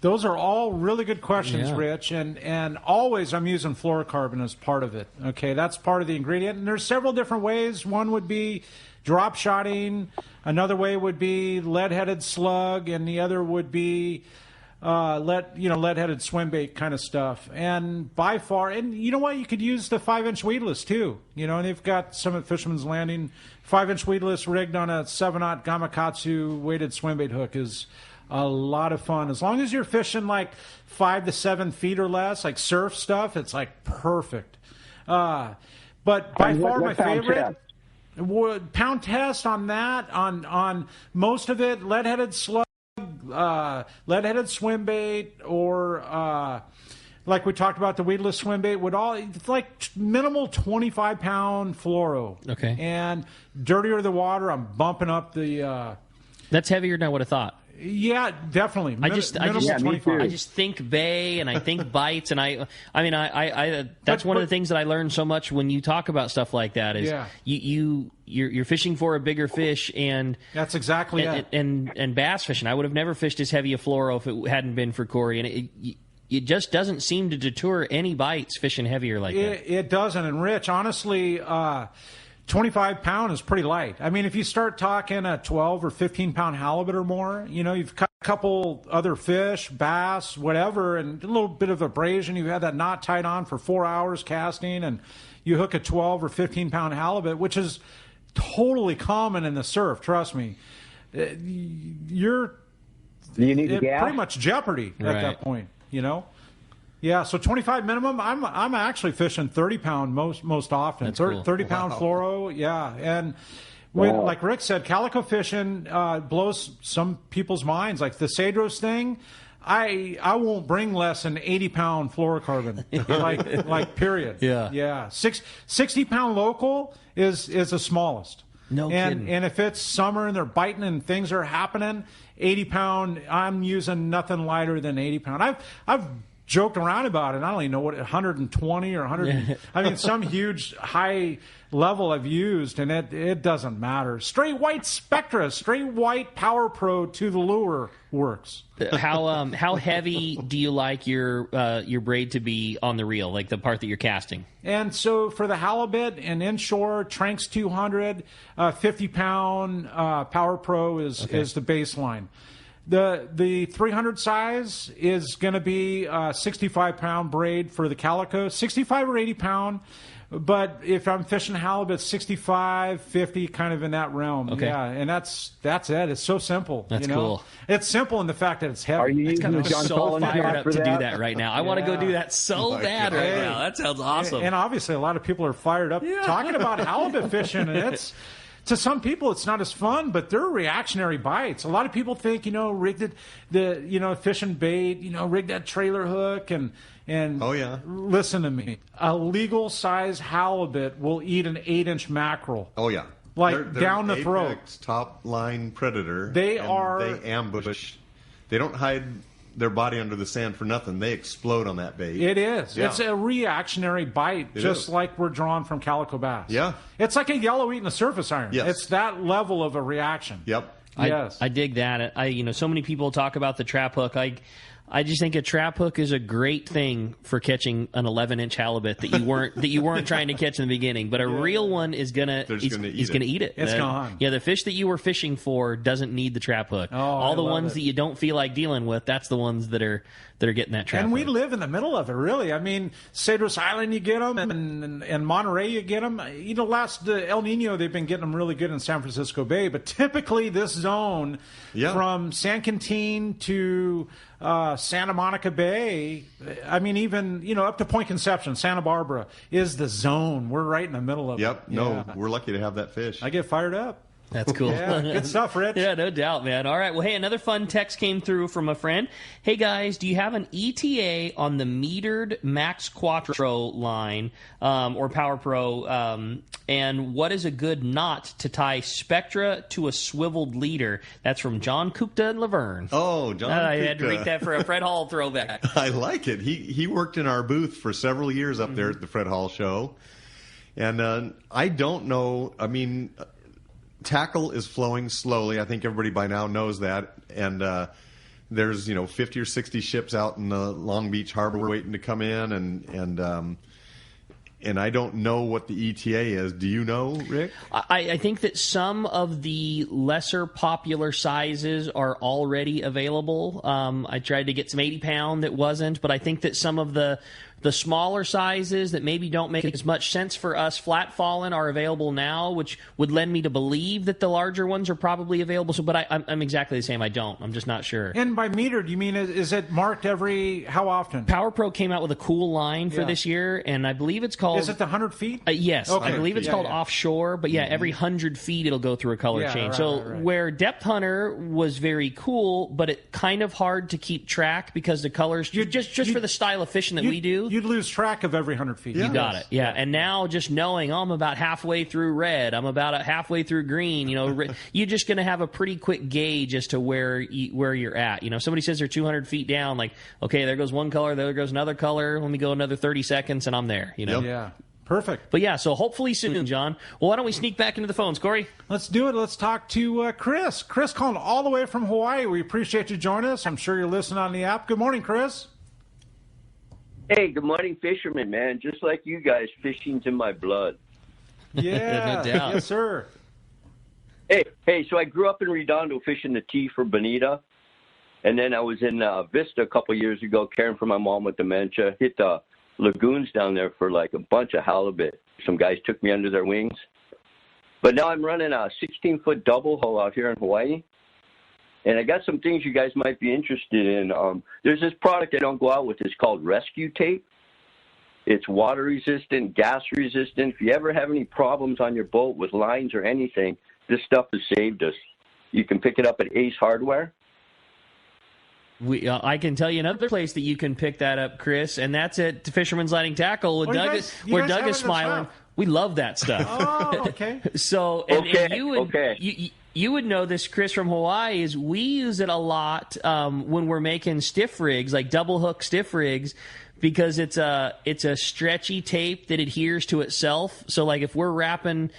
Those are all really good questions, Rich, and always I'm using fluorocarbon as part of it. Okay, that's part of the ingredient, and there's several different ways. One would be drop shotting, another way would be lead-headed slug, and the other would be lead-headed swim bait kind of stuff. And by far, and you know what, you could use the 5-inch weedless too. And they've got some at Fisherman's Landing. 5-inch weedless rigged on a 7/0 Gamakatsu weighted swim bait hook is a lot of fun. As long as you're fishing like 5 to 7 feet or less, like surf stuff, it's like perfect. But by far my favorite pound test on that, on most of it, lead-headed slug, lead-headed swim bait, or like we talked about, the weedless swim bait it's like minimal 25-pound fluoro. Okay. And dirtier the water, I'm bumping up the. That's heavier than I would have thought. Yeah, definitely. I just think bay and I think bites, and I mean that's one of the things that I learned so much when you talk about stuff like that is you're fishing for a bigger fish, and that's exactly it. And bass fishing, I would have never fished as heavy a fluoro if it hadn't been for Corey, and it just doesn't seem to deter any bites fishing heavier like that. It doesn't. And Rich, honestly, 25-pound is pretty light. I mean, if you start talking a 12 or 15-pound halibut or more, you've got a couple other fish, bass, whatever, and a little bit of abrasion. You've had that knot tied on for 4 hours casting, and you hook a 12 or 15-pound halibut, which is totally common in the surf. Trust me, you're pretty much jeopardy at that point. Yeah, so 25 minimum. I'm actually fishing 30-pound most often. That's cool. 30-pound fluoro, yeah. And like Rick said, calico fishing blows some people's minds. Like the Cedros thing, I won't bring less than 80-pound fluorocarbon, like period. Yeah. 60-pound local is the smallest. No kidding. And if it's summer and they're biting and things are happening, 80-pound, I'm using nothing lighter than 80-pound. I've joked around about it. I don't even know what 120 or 100. I mean, some huge high level I've used, and it doesn't matter. Straight white Spectra, straight white Power Pro to the lure works. How heavy do you like your braid to be on the reel, like the part that you're casting? And so for the halibut and inshore, Tranks 200, 50-pound Power Pro is the baseline. The 300 size is going to be 65-pound braid for the calico, 65 or 80-pound But if I'm fishing halibut, 65, 50, kind of in that realm. Okay. Yeah, and that's it. It's so simple. That's you know? Cool. It's simple in the fact that it's heavy. Are you It's using I'm John so Collins fired up for to do that? that right now. I want to go do that so bad right now. That sounds awesome. And obviously, a lot of people are fired up talking about halibut fishing, and it's. To some people, it's not as fun, but they're reactionary bites. A lot of people think, rig fishing bait, rig that trailer hook and oh yeah. Listen to me. A legal size halibut will eat an 8-inch mackerel. Oh yeah. They're down the apex, throat. Top line predator. They ambush. They don't hide their body under the sand for nothing. They explode on that bait. It is. Yeah. It's a reactionary bite, just like we're drawn from calico bass. Yeah. It's like a yellow eating a surface iron. Yes. It's that level of a reaction. Yep. Yes. I dig that. So many people talk about the trap hook. I just think a trap hook is a great thing for catching an 11-inch halibut that you weren't trying to catch in the beginning. But a real one is gonna eat it. It's gone. Yeah, the fish that you were fishing for doesn't need the trap hook. All the ones that you don't feel like dealing with, that's the ones that are getting that trap. And we hook. live in the middle of it, really. I mean, Cedros Island, you get them, and Monterey, you get them. Last El Nino, they've been getting them really good in San Francisco Bay. But typically, this zone from San Quintin to Santa Monica Bay, I mean, even up to Point Conception, Santa Barbara is the zone. We're right in the middle of it. Yep. No, we're lucky to have that fish. I get fired up. That's cool. Yeah, good stuff, Rich. Yeah, no doubt, man. All right. Well, hey, another fun text came through from a friend. Hey, guys, do you have an ETA on the metered Max Quattro line or Power Pro? And what is a good knot to tie Spectra to a swiveled leader? That's from John Kupta and Laverne. Oh, John I Kupta. had to read that for a Fred Hall throwback. I like it. He worked in our booth for several years up there at the Fred Hall show. And I don't know. I mean, tackle is flowing slowly. I think everybody by now knows that. And there's 50 or 60 ships out in the Long Beach Harbor waiting to come in, and I don't know what the ETA is. Do you know, Rick? I think that some of the lesser popular sizes are already available. I tried to get some 80-pound that wasn't, but I think that some of the smaller sizes that maybe don't make as much sense for us flat fallen are available now, which would lend me to believe that the larger ones are probably available. So, but I'm exactly the same. I don't. I'm just not sure. And by metered, you mean is it marked how often? Power Pro came out with a cool line for this year, and I believe it's called... Is it the 100 feet? Yes. Okay. I believe it's called offshore, but every 100 feet it'll go through a color change. Right. Where Depth Hunter was very cool, but it kind of hard to keep track because the colors, just for the style of fishing that we do... You'd lose track of every 100 feet. You got it. Yeah. And now just knowing, I'm about halfway through red, I'm about halfway through green, you're just going to have a pretty quick gauge as to where you're at. Somebody says they're 200 feet down, like, okay, there goes one color, there goes another color, let me go another 30 seconds and I'm there, Yeah. Perfect. But yeah, so hopefully soon, John. Well, why don't we sneak back into the phones, Corey? Let's do it. Let's talk to Chris. Chris calling all the way from Hawaii. We appreciate you joining us. I'm sure you're listening on the app. Good morning, Chris. Hey, good morning, fishermen, man. Just like you guys, fishing's in my blood. Yeah, no doubt. Yes, sir. Hey, so I grew up in Redondo fishing the T for bonita, and then I was in Vista a couple years ago caring for my mom with dementia. Hit the lagoons down there for like a bunch of halibut. Some guys took me under their wings. But now I'm running a 16-foot double hull out here in Hawaii. And I got some things you guys might be interested in. There's this product I don't go out with. It's called Rescue Tape. It's water resistant, gas resistant. If you ever have any problems on your boat with lines or anything, this stuff has saved us. You can pick it up at Ace Hardware. I can tell you another place that you can pick that up, Chris, and that's at Fisherman's Lighting Tackle, where Doug is smiling. We love that stuff. Oh, okay. So, and you would know this, Chris, from Hawaii, is we use it a lot when we're making stiff rigs, like double hook stiff rigs, because it's a stretchy tape that adheres to itself. So like if we're wrapping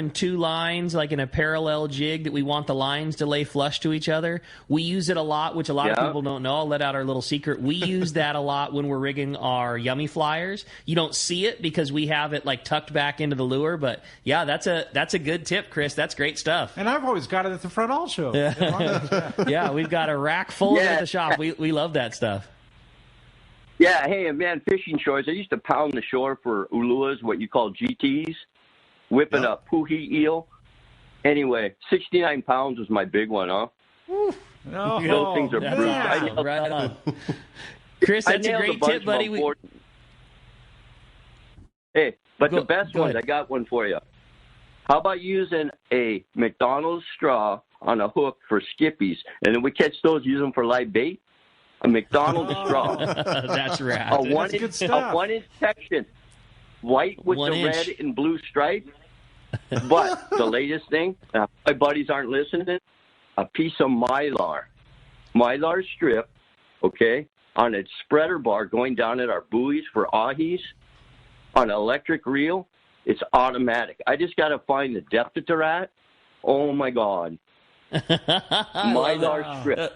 two lines like in a parallel jig that we want the lines to lay flush to each other, we use it a lot, which a lot of people don't know. I'll let out our little secret. We use that a lot when we're rigging our yummy flyers. You don't see it because we have it like tucked back into the lure, but yeah, that's a good tip, Chris. That's great stuff. And I've always got it at the Fred Hall show. Yeah, we've got a rack full of it at the shop. We love that stuff. Yeah, hey, man, fishing shores. I used to pound the shore for uluas, what you call GTs, whipping a puhi eel. Anyway, 69 pounds was my big one, huh? No, those things are brutal. Awesome. Right on. Chris, that's a great tip, buddy. Hey, but the best one, I got one for you. How about using a McDonald's straw on a hook for skippies? And then we catch those, use them for live bait. A McDonald's straw. That's right. A 1-inch section. White with the red and blue stripe. But the latest thing, my buddies aren't listening, a piece of Mylar strip, okay, on a spreader bar going down at our buoys for ahis, on an electric reel. It's automatic. I just got to find the depth that they're at. Oh, my God. Mylar strip.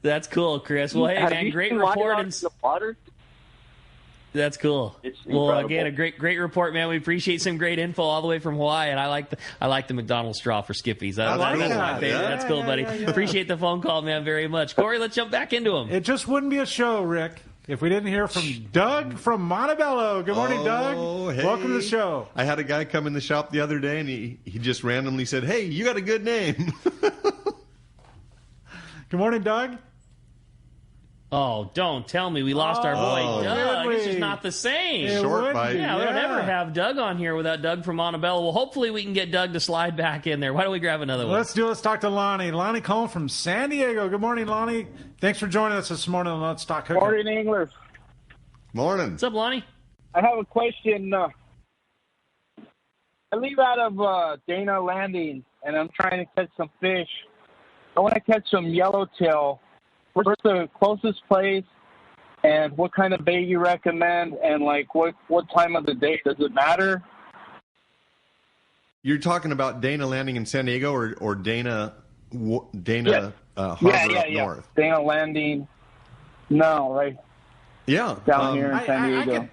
That's cool, Chris. Well, hey, man, great report. The water? That's cool. It's well, incredible. again, a great report, man. We appreciate some great info all the way from Hawaii, and I like the McDonald's straw for skippies. That's my favorite. Yeah, that's cool, buddy. Yeah. Appreciate the phone call, man, very much. Corey, let's jump back into him. It just wouldn't be a show, Rick, if we didn't hear from Doug from Montebello. Good morning, Doug. Hey. Welcome to the show. I had a guy come in the shop the other day, and he just randomly said, "Hey, you got a good name." Good morning, Doug. Oh, don't tell me we lost our boy Doug. It's just not the same. Short bite. Yeah, we don't ever have Doug on here without Doug from Montebello. Well, hopefully we can get Doug to slide back in there. Why don't we grab another one? Let's talk to Lonnie. Lonnie calling from San Diego. Good morning, Lonnie. Thanks for joining us this morning on Let's Talk Hookup. Morning, English. Morning. What's up, Lonnie? I have a question. I leave out of Dana Landing, and I'm trying to catch some fish. I want to catch some yellowtail. Where's the closest place, and what kind of bait you recommend, and like what time of the day? Does it matter? You're talking about Dana Landing in San Diego, or Dana Yes. Harbor up north? Dana Landing. No, right? Yeah, down here in San Diego.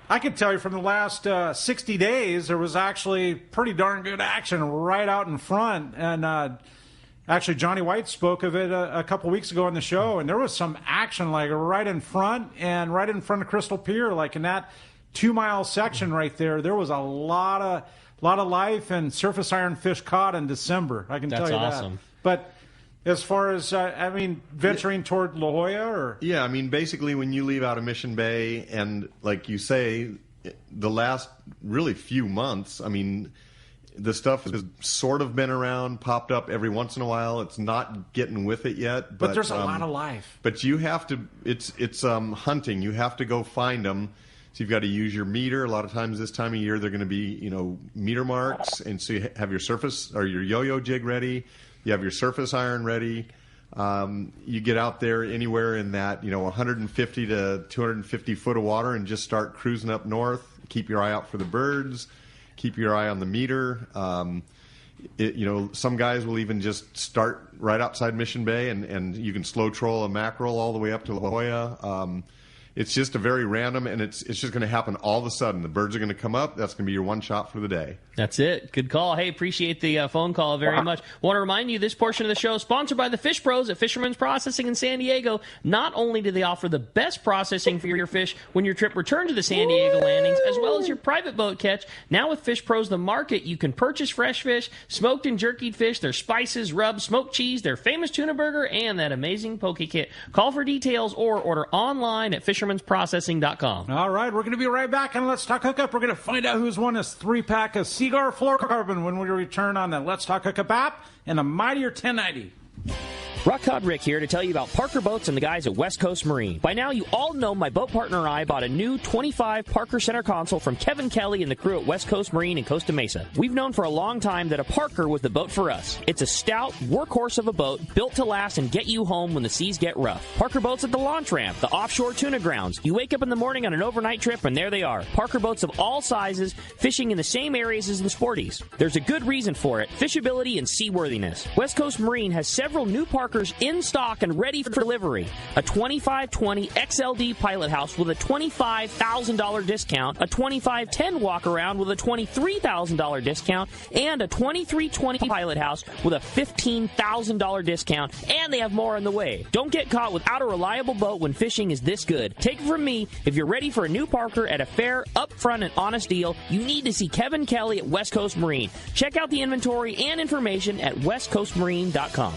I could tell you from the last 60 days, there was actually pretty darn good action right out in front, and actually, Johnny White spoke of it a couple weeks ago on the show, and there was some action like right in front and right in front of Crystal Pier, like in that 2-mile section right there. There was a lot of life and surface iron fish caught in December. I can tell you awesome. that. But as far as venturing toward La Jolla, or basically when you leave out of Mission Bay, and like you say, the last really few months, the stuff has sort of been around, popped up every once in a while. It's not getting with it yet. But there's a lot of life. But you have to, it's hunting. You have to go find them. So you've got to use your meter. A lot of times this time of year, they're going to be, meter marks. And so you have your surface or your yo-yo jig ready. You have your surface iron ready. You get out there anywhere in that, 150 to 250 foot of water and just start cruising up north. Keep your eye out for the birds. Keep your eye on the meter. Some guys will even just start right outside Mission Bay, and you can slow troll a mackerel all the way up to La Jolla. It's just a very random, and it's just going to happen all of a sudden. The birds are going to come up. That's going to be your one shot for the day. That's it. Good call. Hey, appreciate the phone call very much. Want to remind you, this portion of the show is sponsored by the Fish Pros at Fisherman's Processing in San Diego. Not only do they offer the best processing for your fish when your trip returns to the San Diego landings, as well as your private boat catch, now with Fish Pros The Market, you can purchase fresh fish, smoked and jerkied fish, their spices, rubs, smoked cheese, their famous tuna burger, and that amazing poke kit. Call for details or order online at fishermansprocessing.com. All right, we're going to be right back on Let's Talk Hookup. We're going to find out who's won this 3-pack of Seagar fluorocarbon when we return on the Let's Talk Hookup app and a mightier 1090. Rock Cod Rick here to tell you about Parker Boats and the guys at West Coast Marine. By now, you all know my boat partner and I bought a new 25 Parker center console from Kevin Kelly and the crew at West Coast Marine in Costa Mesa. We've known for a long time that a Parker was the boat for us. It's a stout workhorse of a boat built to last and get you home when the seas get rough. Parker Boats at the launch ramp, the offshore tuna grounds. You wake up in the morning on an overnight trip and there they are. Parker boats of all sizes fishing in the same areas as the Sporties. There's a good reason for it: fishability and seaworthiness. West Coast Marine has several new Parker Parkers in stock and ready for delivery. A 2520 XLD Pilot House with a $25,000 discount, a 2510 walk-around with a $23,000 discount, and a 2320 Pilot House with a $15,000 discount, and they have more on the way. Don't get caught without a reliable boat when fishing is this good. Take it from me, if you're ready for a new Parker at a fair, upfront, and honest deal, you need to see Kevin Kelly at West Coast Marine. Check out the inventory and information at westcoastmarine.com.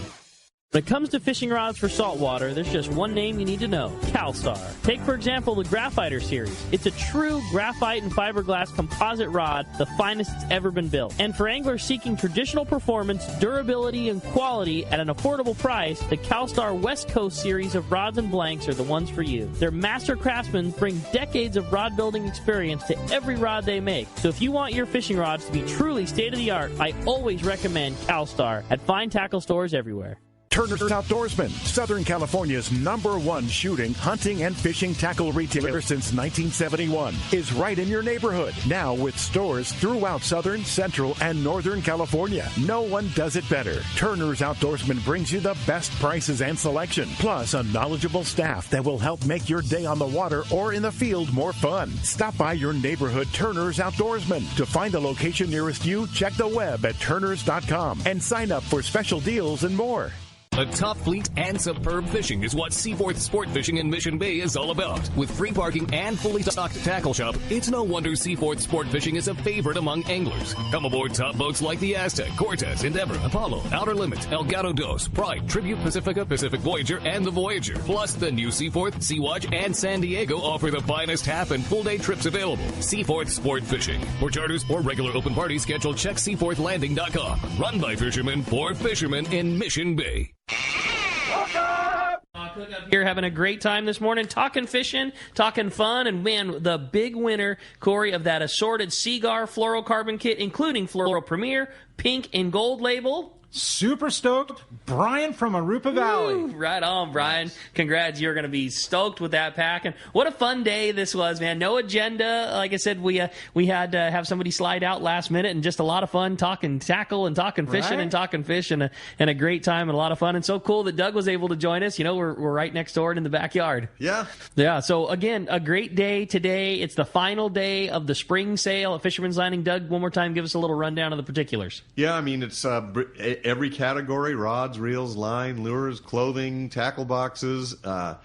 When it comes to fishing rods for saltwater, there's just one name you need to know, CalStar. Take, for example, the Graphiter series. It's a true graphite and fiberglass composite rod, the finest it's ever been built. And for anglers seeking traditional performance, durability, and quality at an affordable price, the CalStar West Coast series of rods and blanks are the ones for you. Their master craftsmen bring decades of rod building experience to every rod they make. So if you want your fishing rods to be truly state-of-the-art, I always recommend CalStar at fine tackle stores everywhere. Turner's Outdoorsman, Southern California's #1 shooting, hunting, and fishing tackle retailer since 1971, is right in your neighborhood. Now with stores throughout Southern, Central, and Northern California. No one does it better. Turner's Outdoorsman brings you the best prices and selection, plus a knowledgeable staff that will help make your day on the water or in the field more fun. Stop by your neighborhood Turner's Outdoorsman. To find the location nearest you, check the web at turners.com and sign up for special deals and more. A top fleet and superb fishing is what Seaforth Sport Fishing in Mission Bay is all about. With free parking and fully stocked tackle shop, it's no wonder Seaforth Sport Fishing is a favorite among anglers. Come aboard top boats like the Aztec, Cortez, Endeavor, Apollo, Outer Limits, El Gato Dos, Pride, Tribute Pacifica, Pacific Voyager, and the Voyager. Plus, the new Seaforth, Sea-Watch, and San Diego offer the finest half and full day trips available. Seaforth Sport Fishing. For charters or regular open party schedule, check seaforthlanding.com. Run by fishermen for fishermen in Mission Bay. Hookup here, having a great time this morning, talking fishing, talking fun, and man, the big winner, Corey, of that assorted Seaguar fluorocarbon kit, including Fluoro Premier, pink and gold label. Super stoked. Brian from Arupa Valley. Woo, right on, Brian. Congrats. You're going to be stoked with that pack. And what a fun day this was, man. No agenda. Like I said, we had to have somebody slide out last minute, and just a lot of fun talking tackle and talking fishing and talking fish, and a great time and a lot of fun. And so cool that Doug was able to join us. You know, we're right next door and in the backyard. Yeah. Yeah. So again, a great day today. It's the final day of the spring sale at Fisherman's Landing. Doug, one more time, give us a little rundown of the particulars. Yeah, I mean, it's every category: rods, reels, line, lures, clothing, tackle boxes. Some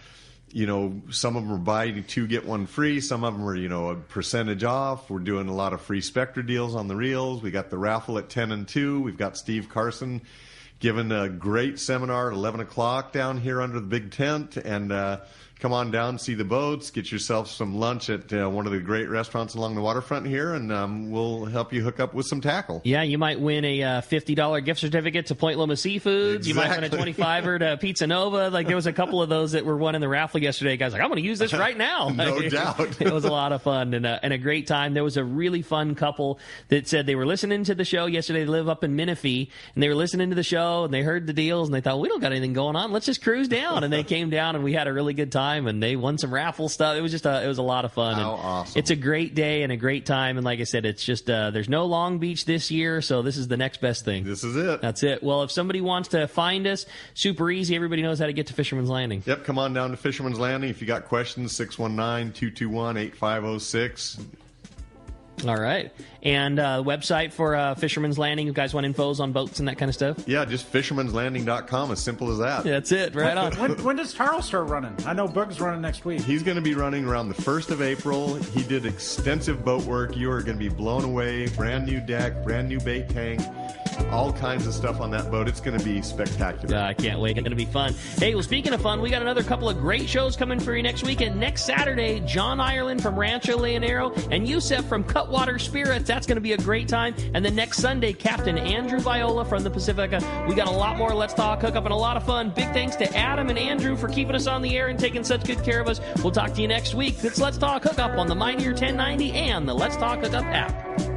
of them are buy 2 get 1 free. Some of them are, a percentage off. We're doing a lot of free Spectra deals on the reels. We got the raffle at 10 and 2. We've got Steve Carson giving a great seminar at 11 o'clock down here under the big tent. And come on down, see the boats, get yourself some lunch at one of the great restaurants along the waterfront here, and we'll help you hook up with some tackle. Yeah, you might win a $50 gift certificate to Point Loma Seafoods. Exactly. You might win a $25 to Pizza Nova. Like, there was a couple of those that were won in the raffle yesterday. Guys, like, I'm going to use this right now. No doubt. It was a lot of fun and a great time. There was a really fun couple that said they were listening to the show yesterday. They live up in Menifee, and they were listening to the show, and they heard the deals, and they thought, we don't got anything going on. Let's just cruise down. And they came down, and we had a really good time. And they won some raffle stuff. It was just it was a lot of fun. How awesome. It's a great day and a great time. And like I said, it's just there's no Long Beach this year, so this is the next best thing. This is it. That's it. Well, if somebody wants to find us, super easy. Everybody knows how to get to Fisherman's Landing. Yep, come on down to Fisherman's Landing. If you got questions, 619-221-8506. All right. And website for Fisherman's Landing, you guys want infos on boats and that kind of stuff? Yeah, just fishermanslanding.com, as simple as that. That's it, right on. When does Charles start running? I know Bug's running next week. He's going to be running around the 1st of April. He did extensive boat work. You are going to be blown away. Brand new deck, brand new bait tank, all kinds of stuff on that boat. It's going to be spectacular. I can't wait. It's going to be fun. Hey, well, speaking of fun, we got another couple of great shows coming for you next week. And next Saturday, John Ireland from Rancho Leonero and Yusef from Cutwater Spirits. That's going to be a great time. And then next Sunday, Captain Andrew Viola from the Pacifica. We got a lot more Let's Talk Hookup and a lot of fun. Big thanks to Adam and Andrew for keeping us on the air and taking such good care of us. We'll talk to you next week. It's Let's Talk Hookup on the Mightier 1090 and the Let's Talk Hookup app.